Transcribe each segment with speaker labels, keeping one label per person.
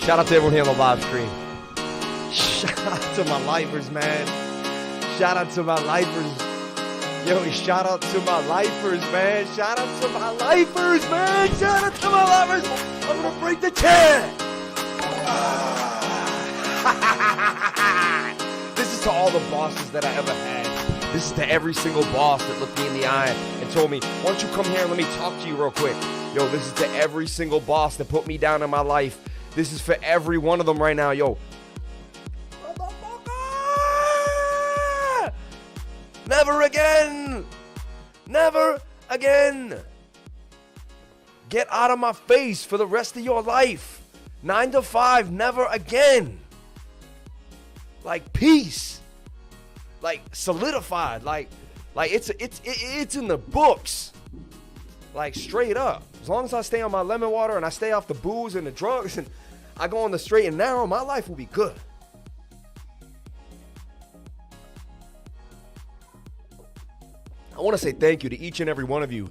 Speaker 1: Shout out to everyone here on the live stream. Shout out to my lifers, man. Shout out to my lifers. Yo, shout out to my lifers, man. Shout out to my lifers, man. Shout out to my lifers. I'm going to break the chair. This is to all the bosses that I ever had. This is to every single boss that looked me in the eye and told me, why don't you come here and let me talk to you real quick. Yo, this is to every single boss that put me down in my life. This is for every one of them right now. Yo. Motherfucker! Never again. Never again. Get out of my face for the rest of your life. 9 to 5, never again. Like peace. Like solidified. Like it's in the books. Like straight up. As long as I stay on my lemon water and I stay off the booze and the drugs and I go on the straight and narrow, my life will be good. I want to say thank you to each and every one of you,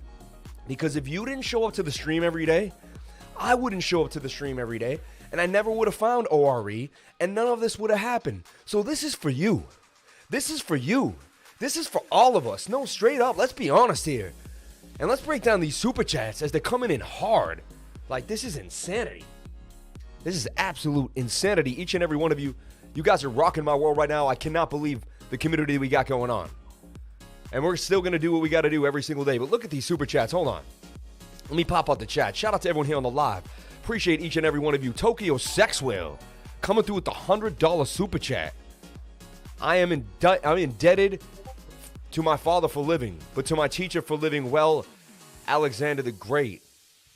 Speaker 1: because if you didn't show up to the stream every day, I wouldn't show up to the stream every day, and I never would have found ORE, and none of this would have happened. So this is for you. This is for you. This is for all of us. No, straight up, let's be honest here. And let's break down these super chats as they're coming in hard. Like, this is insanity. This is absolute insanity. Each and every one of you, you guys are rocking my world right now. I cannot believe the community we got going on. And we're still going to do what we got to do every single day. But look at these super chats. Hold on. Let me pop out the chat. Shout out to everyone here on the live. Appreciate each and every one of you. Tokyo Sexwell coming through with the $100 super chat. I'm indebted to my father for living, but to my teacher for living well, Alexander the Great.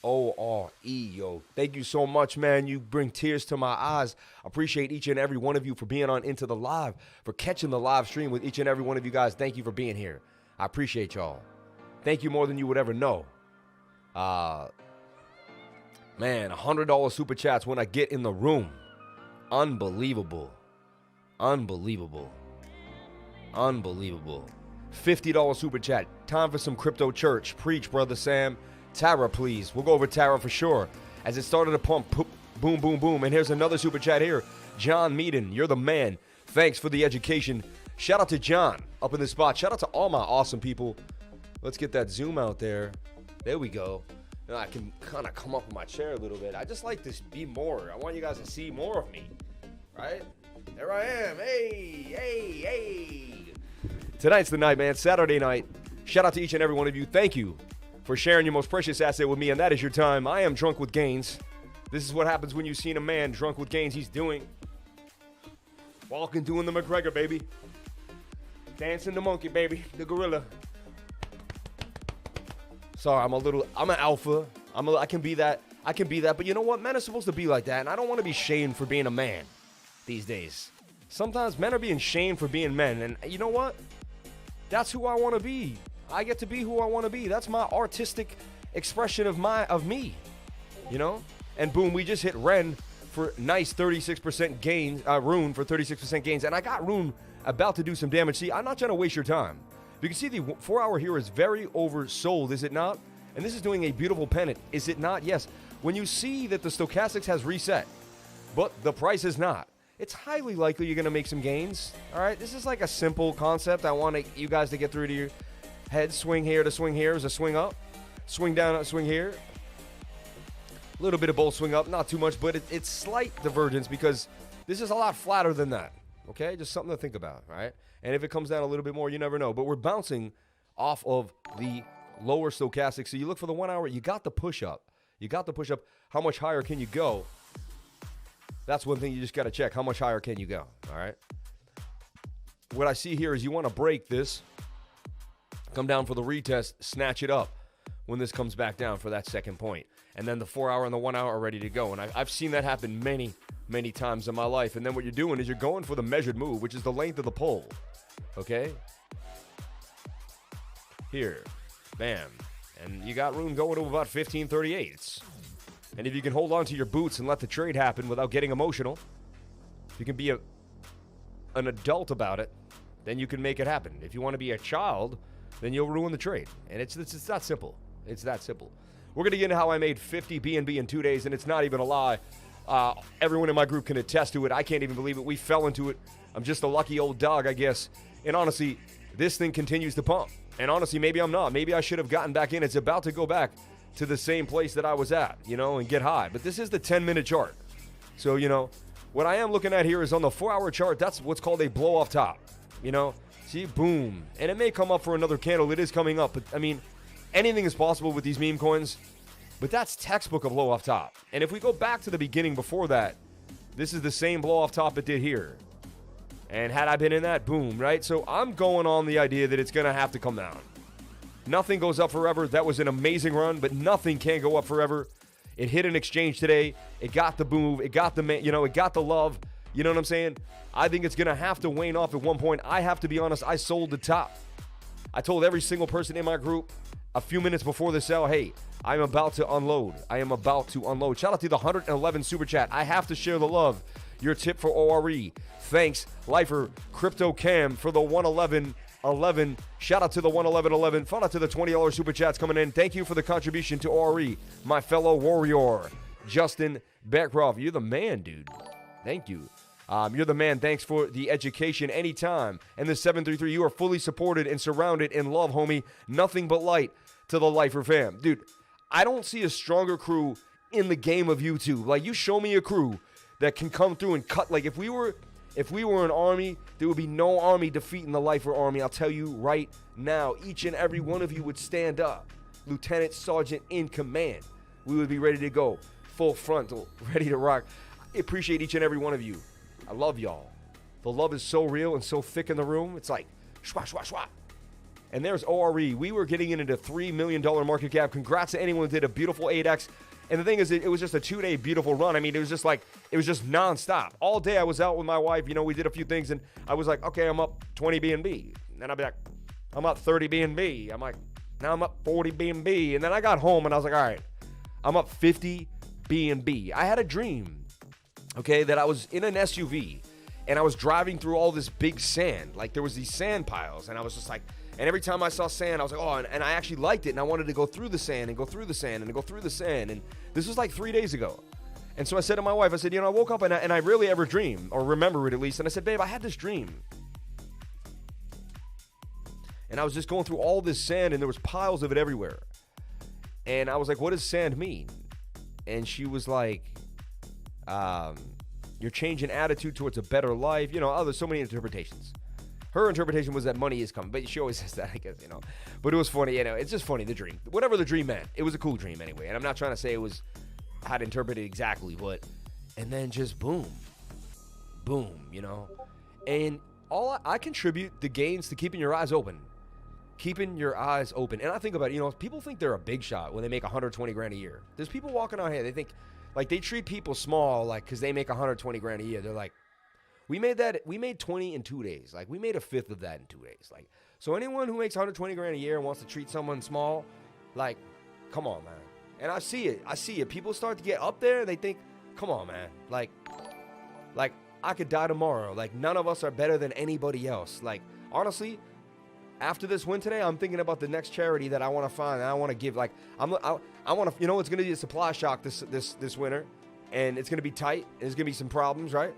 Speaker 1: O-R-E, yo. Thank you so much, man. You bring tears to my eyes. Appreciate each and every one of you for being on Into the Live, for catching the live stream with each and every one of you guys. Thank you for being here. I appreciate y'all. Thank you more than you would ever know. Man, $100 super chats when I get in the room. Unbelievable. Unbelievable. Unbelievable. $50 super chat. Time for some crypto church. Preach, Brother Sam. Tara, please. We'll go over Tara for sure. As it started to pump, boom, boom, boom. And here's another super chat here. John Meaden, you're the man. Thanks for the education. Shout out to John up in the spot. Shout out to all my awesome people. Let's get that zoom out there. There we go. Now I can kind of come up with my chair a little bit. I just like to be more. I want you guys to see more of me. Right? There I am. Hey, hey, hey. Tonight's the night, man. Saturday night. Shout out to each and every one of you. Thank you for sharing your most precious asset with me, and that is your time. I am drunk with gains. This is what happens when you've seen a man drunk with gains. He's doing, walking, doing the McGregor, baby. Dancing the monkey, baby. The gorilla. Sorry, I'm an alpha. I can be that. But you know what? Men are supposed to be like that, and I don't want to be shamed for being a man these days. Sometimes men are being shamed for being men, and you know what? That's who I want to be. I get to be who I want to be. That's my artistic expression of me, you know? And boom, we just hit Ren for nice 36% gains, Rune for 36% gains. And I got Rune about to do some damage. See, I'm not trying to waste your time. You can see the 4-hour here is very oversold, is it not? And this is doing a beautiful pennant, is it not? Yes. When you see that the stochastics has reset, but the price is not, it's highly likely you're going to make some gains. All right, this is like a simple concept. I want you guys to get through to your head. Swing here to swing here is a swing up. Swing down, swing here. A little bit of both swing up, not too much, but it's slight divergence because this is a lot flatter than that. Okay, just something to think about, right? And if it comes down a little bit more, you never know. But we're bouncing off of the lower stochastic. So you look for the 1 hour, you got the push up. You got the push up. How much higher can you go? That's one thing you just got to check. How much higher can you go? All right. What I see here is you want to break this, come down for the retest, snatch it up when this comes back down for that second point. And then the 4 hour and the 1 hour are ready to go. And I've seen that happen many, many times in my life. And then what you're doing is you're going for the measured move, which is the length of the pole. Okay? Here. Bam. And you got room going to about 1538. And if you can hold on to your boots and let the trade happen without getting emotional, you can be an adult about it, then you can make it happen. If you want to be a child, then you'll ruin the trade. And it's that simple. It's that simple. We're going to get into how I made 50 BNB in 2 days, and it's not even a lie. Everyone in my group can attest to it. I can't even believe it. We fell into it. I'm just a lucky old dog, I guess. And honestly, this thing continues to pump. And honestly, maybe I'm not. Maybe I should have gotten back in. It's about to go back to the same place that I was at, and get high. But this is the 10-minute chart. So, what I am looking at here is on the 4-hour chart, that's what's called a blow off top. See, boom. And it may come up for another candle. It is coming up. But, anything is possible with these meme coins. But that's textbook of blow off top. And if we go back to the beginning before that, this is the same blow off top it did here. And had I been in that, boom, right? So I'm going on the idea that it's going to have to come down. Nothing goes up forever. That was an amazing run, but nothing can go up forever. It hit an exchange today. It got the move. It got the, it got the love. You know what I'm saying? I think it's going to have to wane off at one point. I have to be honest. I sold the top. I told every single person in my group a few minutes before the sell, hey, I'm about to unload. I am about to unload. Shout out to the 111 Super Chat. I have to share the love. Your tip for ORE. Thanks, Lifer Crypto Cam, for the 111.11. Shout out to the 111.11. Shout out to the $20 Super Chats coming in. Thank you for the contribution to ORE, my fellow warrior. Justin Beckroff, you're the man, dude. Thank you. You're the man. Thanks for the education anytime. And the 733, you are fully supported and surrounded in love, homie. Nothing but light to the Lifer fam. Dude, I don't see a stronger crew in the game of YouTube. Like, you show me a crew that can come through and cut. Like, if we were an army, there would be no army defeating the Lifer army. I'll tell you right now, each and every one of you would stand up. Lieutenant, Sergeant in command. We would be ready to go. Full frontal, ready to rock. I appreciate each and every one of you. I love y'all. The love is so real and so thick in the room. It's like, schwa, schwa, schwa. And there's ORE. We were getting into $3 million market cap. Congrats to anyone who did a beautiful 8X. And the thing is, it was just a 2-day beautiful run. I mean, it was just nonstop. All day I was out with my wife. We did a few things, and I was like, okay, I'm up 20 BNB. And then I'd be like, I'm up 30 BNB. I'm like, now I'm up 40 BNB. And then I got home, and I was like, all right, I'm up 50 BNB. I had a dream, okay, that I was in an SUV, and I was driving through all this big sand. Like, there was these sand piles, and I was just like, and every time I saw sand, I was like, oh, and I actually liked it, and I wanted to go through the sand and go through the sand and go through the sand. And this was like 3 days ago. And so I said to my wife, I said, I woke up and I rarely ever dream, or remember it at least. And I said, babe, I had this dream. And I was just going through all this sand, and there was piles of it everywhere. And I was like, what does sand mean? And she was like, you're changing attitude towards a better life. There's so many interpretations. Her interpretation was that money is coming, but she always says that, I guess, But it was funny, it's just funny, the dream. Whatever the dream meant, it was a cool dream anyway. And I'm not trying to say it was how to interpret it exactly, but, and then just boom, And all I contribute the gains to keeping your eyes open. Keeping your eyes open. And I think about it, people think they're a big shot when they make 120 grand a year. There's people walking out here, they think, like, they treat people small, like, because they make 120 grand a year. They're like, we made 20 in 2 days. Like, we made a fifth of that in 2 days. Like, so anyone who makes 120 grand a year and wants to treat someone small, like, come on, man. And I see it. People start to get up there and they think, come on, man. Like, I could die tomorrow. Like, none of us are better than anybody else. Like, honestly, after this win today, I'm thinking about the next charity that I want to find and I want to give. Like, I want to, it's going to be a supply shock this winter, and it's going to be tight. There's going to be some problems, right?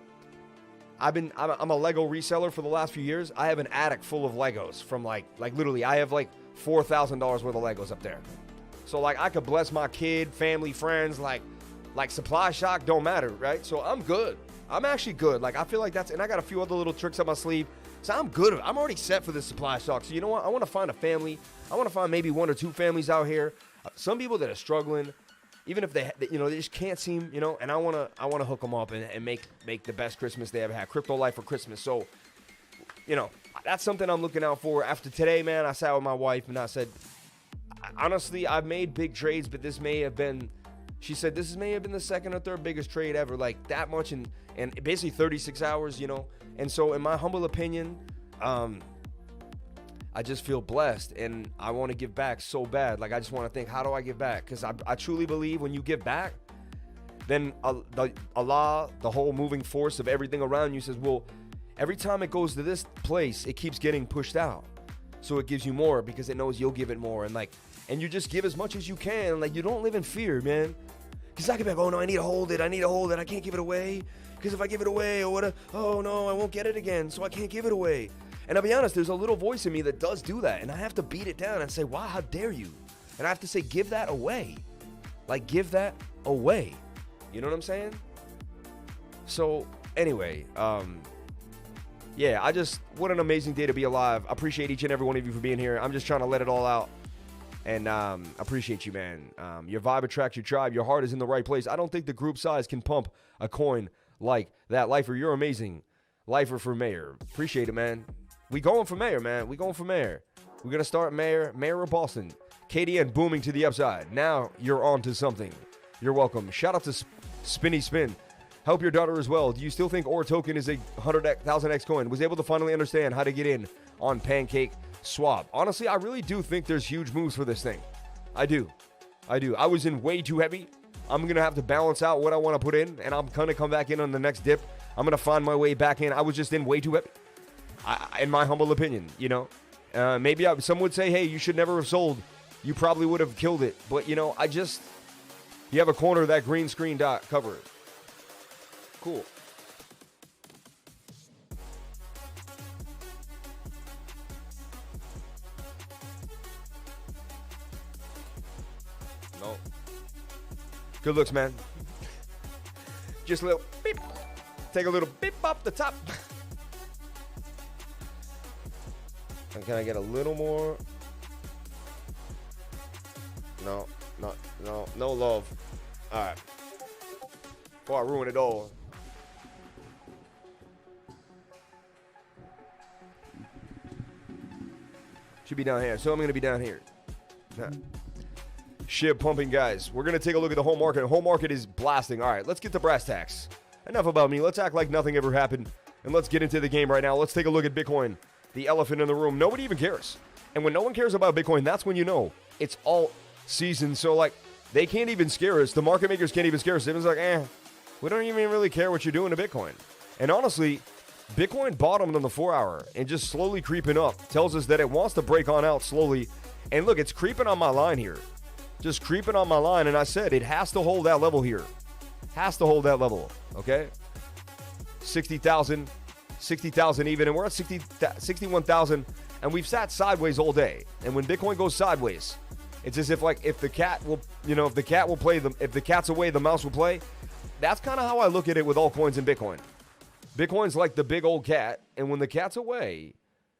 Speaker 1: I'm a Lego reseller for the last few years. I have an attic full of Legos from like literally, I have like $4,000 worth of Legos up there. So like, I could bless my kid, family, friends, like supply shock don't matter, right? So I'm good. I'm actually good. Like, I feel like and I got a few other little tricks up my sleeve. So I'm good. I'm already set for this supply shock. So you know what? I want to find a family. I want to find maybe 1 or 2 families out here. Some people that are struggling, even if they just can't seem, and I want to hook them up and make the best Christmas they ever had. Crypto life for Christmas. So, that's something I'm looking out for. After today, man, I sat with my wife and I said, honestly, I've made big trades, but this may have been, she said, this may have been the second or third biggest trade ever, like that much in basically 36 hours, And so in my humble opinion, I just feel blessed, and I want to give back so bad. Like, I just want to think, how do I give back? Because I truly believe when you give back, then Allah, the whole moving force of everything around you, says, well, every time it goes to this place, it keeps getting pushed out. So it gives you more because it knows you'll give it more. And you just give as much as you can. Like, you don't live in fear, man. Because I can be like, oh no, I need to hold it. I can't give it away. Because if I give it away, oh no, I won't get it again, so I can't give it away. And I'll be honest, there's a little voice in me that does do that. And I have to beat it down and say, wow, how dare you? And I have to say, give that away. Like, give that away. You know what I'm saying? So, anyway, yeah, what an amazing day to be alive. I appreciate each and every one of you for being here. I'm just trying to let it all out. And I appreciate you, man. Your vibe attracts your tribe. Your heart is in the right place. I don't think the group size can pump a coin like that. Lifer, you're amazing. Lifer for mayor. Appreciate it, man. We going for mayor, man. We going for mayor. We're going to start mayor of Boston. KDN booming to the upside. Now you're on to something. You're welcome. Shout out to Spinny Spin. Help your daughter as well. Do you still think OR token is a 100,000x coin? Was able to finally understand how to get in on Pancake Swap. Honestly, I really do think there's huge moves for this thing. I do. I was in way too heavy. I'm going to have to balance out what I want to put in, and I'm going to come back in on the next dip. I'm going to find my way back in. I was just in way too heavy. In my humble opinion, you know. Maybe some would say, hey, you should never have sold. You probably would have killed it. But, you know, you have a corner of that green screen dot cover it. Cool. No. Good looks, man. Just a little beep. Take a little beep up the top. And can I get a little more? No love. All right. Before I ruin it all. Should be down here. So I'm going to be down here. Shit pumping, guys. We're going to take a look at the home market. Home market is blasting. All right, let's get to brass tacks. Enough about me. Let's act like nothing ever happened. And let's get into the game right now. Let's take a look at Bitcoin. The elephant in the room. Nobody even cares. And when no one cares about Bitcoin, that's when you know it's all season. So, like, they can't even scare us. The market makers can't even scare us. It's like, we don't even really care what you're doing to Bitcoin. And honestly, Bitcoin bottomed on the 4-hour and just slowly creeping up. Tells us that it wants to break on out slowly. And look, it's creeping on my line here. Just creeping on my line. And I said it has to hold that level here. Has to hold that level. Okay? 60,000 even. And we're at 61,000. And we've sat sideways all day. And when Bitcoin goes sideways, it's as if, like, if the cat's away, the mouse will play. That's kind of how I look at it with all coins in Bitcoin. Bitcoin's like the big old cat, and when the cat's away,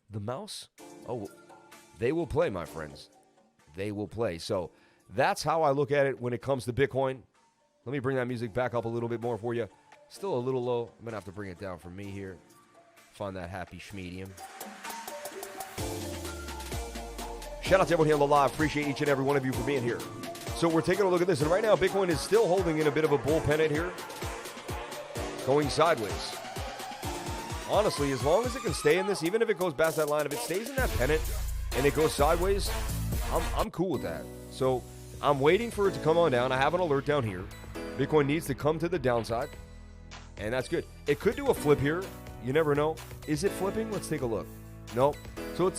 Speaker 1: the mouse, they will play, my friends. They will play. So that's how I look at it when it comes to Bitcoin. Let me bring that music back up a little bit more for you. Still a little low. I'm going to have to bring it down for me here. Find that happy schmedium. Shout out to everyone here on the live. Appreciate each and every one of you for being here. So we're taking a look at this. And right now, Bitcoin is still holding in a bit of a bull pennant here. Going sideways. Honestly, as long as it can stay in this, even if it goes past that line, if it stays in that pennant and it goes sideways, I'm cool with that. So I'm waiting for it to come on down. I have an alert down here. Bitcoin needs to come to the downside. And that's good. It could do a flip here. You never know. Is it flipping? Let's take a look. Nope. So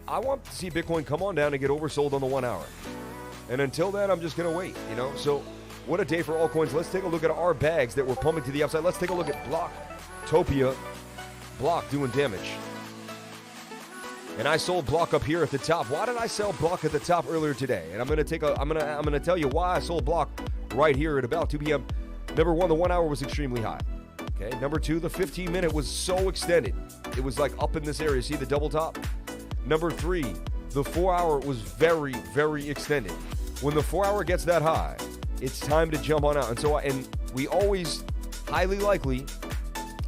Speaker 1: I want to see Bitcoin come on down and get oversold on the 1 hour. And until then, I'm just going to wait, you know. So what a day for altcoins. Let's take a look at our bags that were pumping to the upside. Let's take a look at Blocktopia. Block doing damage. And I sold Block up here at the top. Why did I sell Block at the top earlier today? And I'm going to tell you why I sold Block right here at about 2 p.m. Number one, the 1 hour was extremely high. Okay. Number two, the 15-minute was so extended. It was like up in this area. See the double top? Number three, the 4 hour was very, very extended. When the 4 hour gets that high, it's time to jump on out. And we always highly likely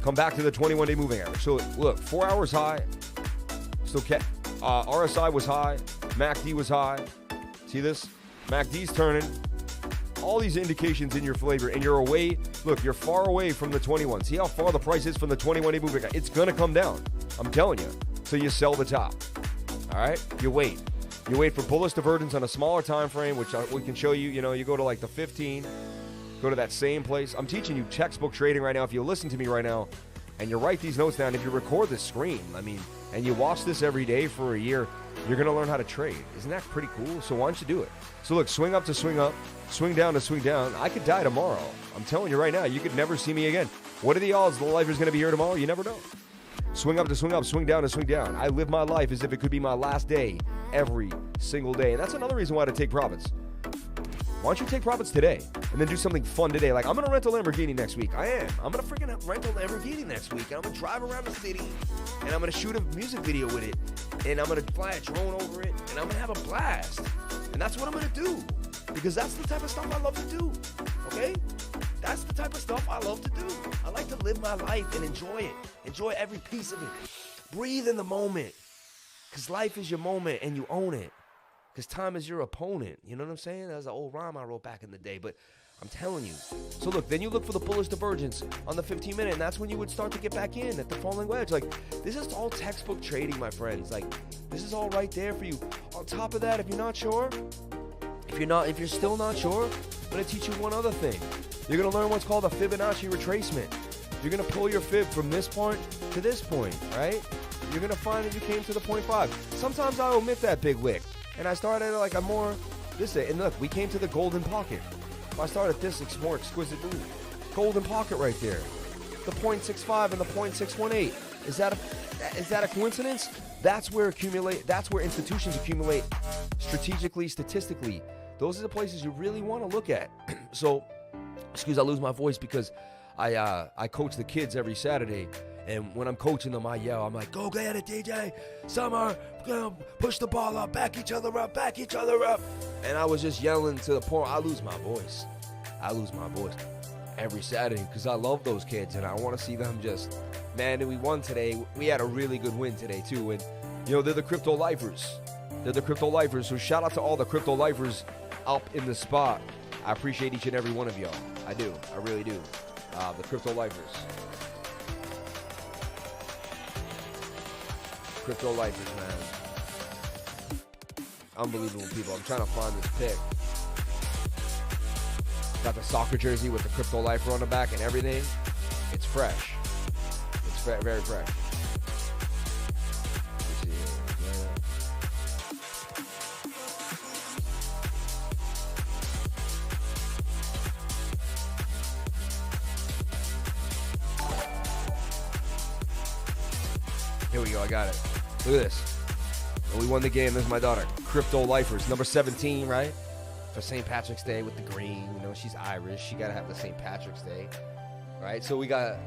Speaker 1: come back to the 21-day moving average. So look, 4 hours high. So RSI was high. MACD was high. See this? MACD's turning. All these indications in your flavor, and you're away. Look, you're far away from the 21. See how far the price is from the 21-day moving average? It's going to come down. I'm telling you. So you sell the top. All right? You wait. You wait for bullish divergence on a smaller time frame, which we can show you. You know, you go to like the 15. Go to that same place. I'm teaching you textbook trading right now. If you listen to me right now and you write these notes down, if you record this screen, and you watch this every day for a year, you're going to learn how to trade. Isn't that pretty cool? So why don't you do it? So look, swing up to swing up. Swing down to swing down. I could die tomorrow. I'm telling you right now, you could never see me again. What are the odds the life is going to be here tomorrow? You never know. Swing up to swing up, swing down to swing down. I live my life as if it could be my last day every single day. And that's another reason why to take profits. Why don't you take profits today and then do something fun today? Like, I'm going to rent a Lamborghini next week. I am. I'm going to freaking rent a Lamborghini next week. And I'm going to drive around the city. And I'm going to shoot a music video with it. And I'm going to fly a drone over it. And I'm going to have a blast. And that's what I'm going to do. Because that's the type of stuff I love to do. Okay? That's the type of stuff I love to do. I like to live my life and enjoy it. Enjoy every piece of it. Breathe in the moment. Because life is your moment and you own it. Because time is your opponent. You know what I'm saying? That was an old rhyme I wrote back in the day. But I'm telling you. So look, then you look for the bullish divergence on the 15-minute. And that's when you would start to get back in at the falling wedge. Like, this is all textbook trading, my friends. Like, this is all right there for you. On top of that, if you're not sure, if you're still not sure, I'm going to teach you one other thing. You're going to learn what's called a Fibonacci retracement. You're going to pull your fib from this point to this point, right? You're going to find that you came to the 0.5. Sometimes I omit that big wick. And I started at like a more, this day. And look, we came to the golden pocket. I started at this more exquisite move. Golden pocket right there. The 0.65 and the 0.618. Is that a coincidence? That's where institutions accumulate strategically, statistically. Those are the places you really want to look at. So, I lose my voice because I coach the kids every Saturday, and when I'm coaching them, I yell. I'm like, "Go get it, DJ! Summer, push the ball up, back each other up, And I was just yelling to the point I lose my voice. Every Saturday because I love those kids and I want to see them just, man, and we won today. We had a really good win today too, and they're the crypto lifers. So shout out to all the crypto lifers up in the spot. I appreciate each and every one of y'all. I do. I really do. The crypto lifers. Crypto lifers, man. Unbelievable people. I'm trying to find this pic. Got the soccer jersey with the crypto lifer on the back and everything. It's fresh. It's very fresh. Let's see here. Here we go. I got it. Look at this. And we won the game. This is my daughter. Crypto lifers. Number 17, right? For St. Patrick's Day with the green. She's Irish. She got to have the St. Patrick's Day. Right? So we got,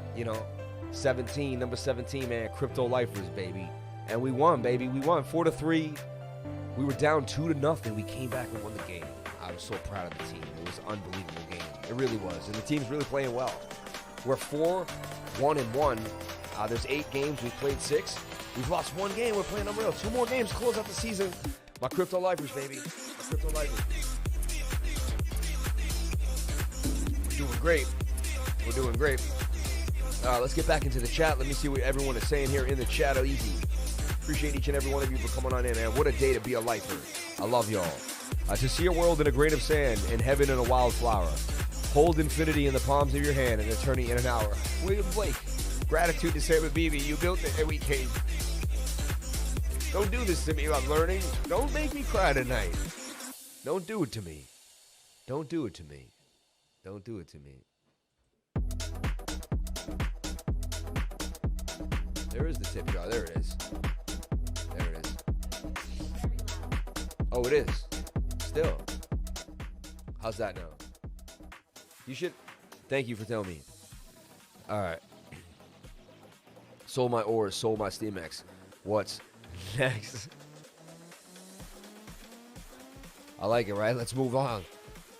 Speaker 1: 17, number 17, man. Crypto lifers, baby. And we won, baby. We won 4-3. We were down 2-0. We came back and won the game. I was so proud of the team. It was an unbelievable game. It really was. And the team's really playing well. We're 4-1-1. There's 8 games. We've played 6. We've lost 1 game. We're playing unreal. 2 more games. Close out the season. My crypto lifers, baby. My crypto lifers. We're doing great. Let's get back into the chat. Let me see what everyone is saying here in the chat. Easy. Appreciate each and every one of you for coming on in, man. What a day to be a lifer. I love y'all. To see a world in a grain of sand and heaven in a wildflower. Hold infinity in the palms of your hand and eternity in an hour. William Blake. Gratitude to Sam and BB. You built it and we came. Don't do this to me. I'm learning. Don't make me cry tonight. Don't do it to me. Don't do it to me. Don't do it to me. There is the tip jar. There it is. There it is. Oh, it is. Still. How's that now? You should. Thank you for telling me. All right. Sold my ores. Sold my SteamX. What's next? I like it, right? Let's move on.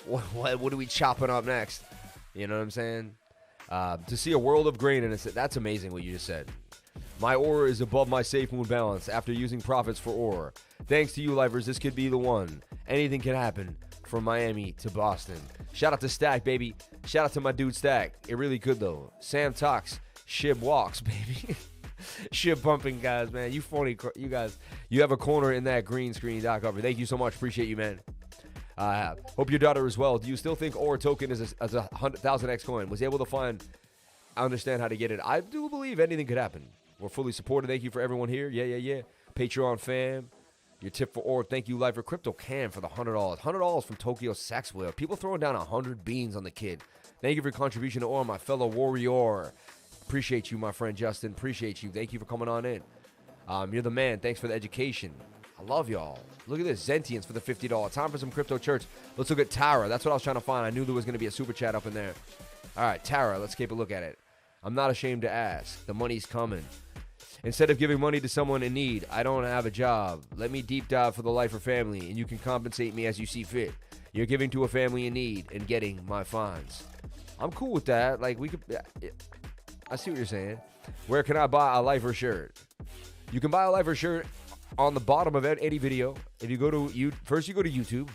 Speaker 1: What are we chopping up next? You know what I'm saying? To see a world of grain, and that's amazing what you just said. My ore is above my safe moon balance after using profits for ore. Thanks to you, lifers, this could be the one. Anything can happen from Miami to Boston. Shout out to Stack, baby. Shout out to my dude Stack. It really could, though. Sam talks. Shib walks, baby. Shib pumping, guys, man. You funny. You guys, you have a corner in that green screen doc cover. Thank you so much. Appreciate you, man. Hope your daughter as well. Do you still think Ore token is a 100,000x coin? Was able to understand how to get it. I do believe anything could happen. We're fully supported. Thank you for everyone here. Yeah. Patreon fam. Your tip for org, thank you, Life for Crypto Cam for the $100. $100 from Tokyo Saxwell. People throwing down 100 beans on the kid. Thank you for your contribution to org, my fellow warrior. Appreciate you, my friend Justin. Appreciate you. Thank you for coming on in. You're the man. Thanks for the education. I love y'all. Look at this. Zentians for the $50. Time for some crypto church. Let's look at Tara. That's what I was trying to find. I knew there was going to be a super chat up in there. All right, Tara, let's take a look at it. I'm not ashamed to ask. The money's coming. Instead of giving money to someone in need, I don't have a job. Let me deep dive for the life or family, and you can compensate me as you see fit. You're giving to a family in need and getting my funds. I'm cool with that. Like, we could... I see what you're saying. Where can I buy a Lifer shirt? You can buy a Lifer shirt on the bottom of any video. If you go to... First, you go to YouTube.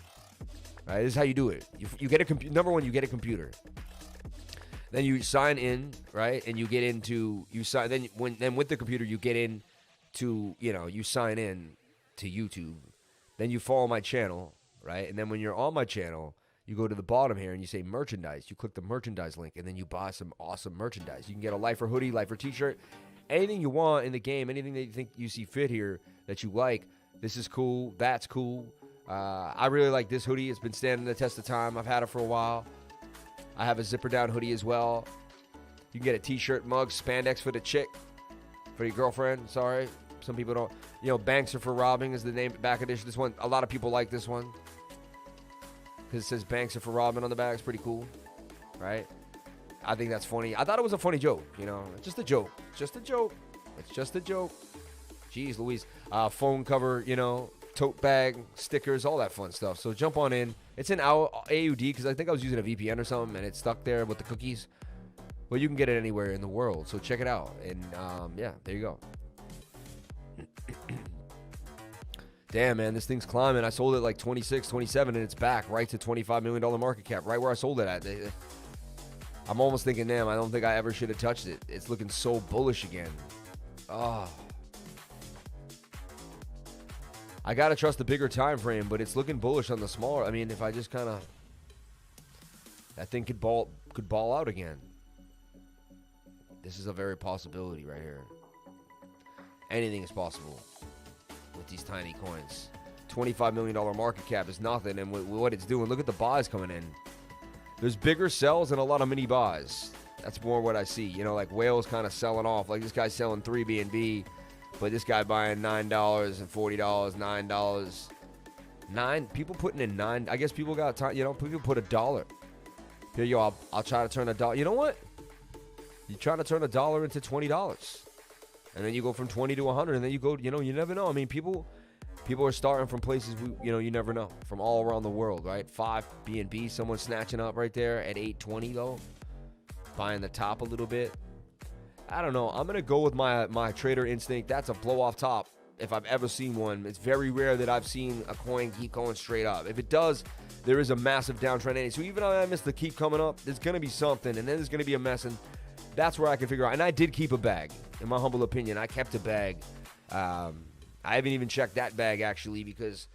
Speaker 1: Right, this is how you do it. You get a computer. Number one, you get a computer. Then you sign in, right? And you get into then with the computer you get in to, you sign in to YouTube. Then you follow my channel, right? And then when you're on my channel, you go to the bottom here and you say merchandise. You click the merchandise link and then you buy some awesome merchandise. You can get a Lifer hoodie, Lifer t-shirt, anything you want in the game, anything that you think you see fit here that you like. This is cool. That's cool. I really like this hoodie. It's been standing the test of time. I've had it for a while. I have a zipper down hoodie as well. You can get a t-shirt, mug, spandex for the chick, for your girlfriend. Sorry, some people don't. Banks are for robbing is the name back edition. This one, a lot of people like this one because it says banks are for robbing on the back. It's pretty cool, right? I think that's funny. I thought it was a funny joke. It's just a joke. It's just a joke. It's just a joke. Jeez Louise. Phone cover, tote bag, stickers, all that fun stuff. So jump on in. It's in AUD because I think I was using a VPN or something and it's stuck there with the cookies. Well, you can get it anywhere in the world. So check it out. And yeah, there you go. Damn, man, this thing's climbing. I sold it like 26, 27 and it's back right to $25 million market cap, right where I sold it at. I'm almost thinking, damn, I don't think I ever should have touched it. It's looking so bullish again. Oh. I got to trust the bigger time frame, but it's looking bullish on the smaller. I mean, if I just kind of... That thing could ball out again. This is a very possibility right here. Anything is possible with these tiny coins. $25 million market cap is nothing, and with what it's doing, look at the buys coming in. There's bigger sells and a lot of mini buys. That's more what I see. Like whales kind of selling off. Like this guy's selling 3 BNB. But this guy buying $9 and $40, $9. People putting in $9. I guess people got time. People put $1. Here, yo, I'll try to turn $1. You know what? You try to turn $1 into $20, and then you go from 20 to 100, and then you go. You never know. I mean, people are starting from places you never know, from all around the world, right? 5 BNB, someone snatching up right there at 820 though, buying the top a little bit. I don't know. I'm going to go with my trader instinct. That's a blow off top if I've ever seen one. It's very rare that I've seen a coin keep going straight up. If it does, there is a massive downtrend. So even though I missed the keep coming up, there's going to be something, and then there's going to be a mess, and that's where I can figure out. And I did keep a bag, in my humble opinion. I kept a bag. I haven't even checked that bag, actually, because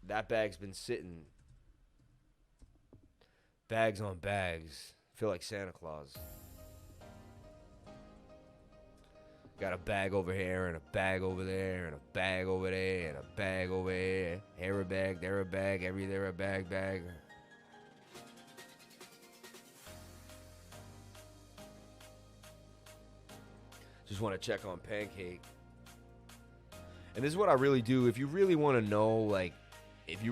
Speaker 1: that bag's been sitting. Bags on bags. I feel like Santa Claus. Got a bag over here and a bag over there and a bag over there and a bag over here. Here a bag, there a bag, there a bag. Just want to check on Pancake. And this is what I really do. If you really want to know, if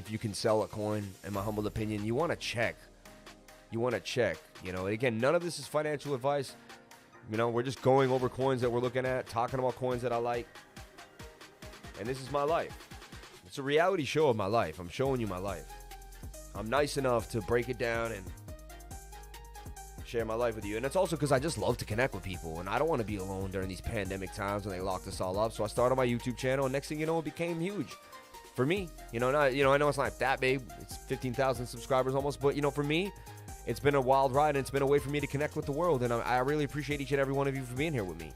Speaker 1: you can sell a coin, in my humble opinion, you want to check. Again, none of this is financial advice. We're just going over coins that we're looking at, talking about coins that I like. And this is my life. It's a reality show of my life. I'm showing you my life. I'm nice enough to break it down and share my life with you. And it's also because I just love to connect with people. And I don't want to be alone during these pandemic times when they locked us all up. So I started my YouTube channel. And next thing you know, it became huge. For me, I know it's not that big. It's 15,000 subscribers almost. But, for me, it's been a wild ride, and it's been a way for me to connect with the world, and I really appreciate each and every one of you for being here with me.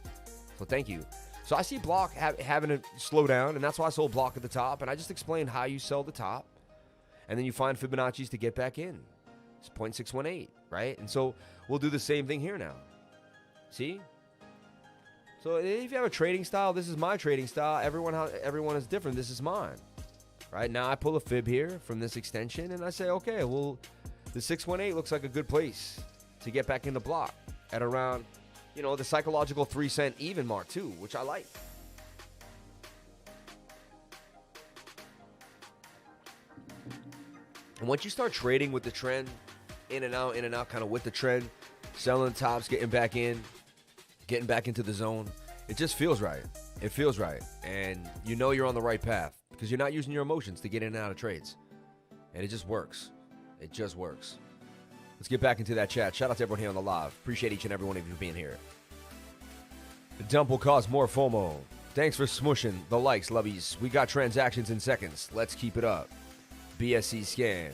Speaker 1: So thank you. So I see Block having to slow down, and that's why I sold Block at the top, and I just explained how you sell the top, and then you find Fibonacci's to get back in. It's 0.618, right? And so we'll do the same thing here now. See? So if you have a trading style, this is my trading style. Everyone is different. This is mine. Right now I pull a fib here from this extension and I say, okay, well, the 618 looks like a good place to get back in the block at around, the psychological 3 cent even mark too, which I like. And once you start trading with the trend, in and out, kind of with the trend, selling tops, getting back into the zone, it just feels right. It feels right. And you're on the right path because you're not using your emotions to get in and out of trades. And it just works. It just works. Let's get back into that chat. Shout out to everyone here on the live. Appreciate each and every one of you being here. The dump will cause more FOMO. Thanks for smushing the likes, lovies. We got transactions in seconds. Let's keep it up. BSC scan.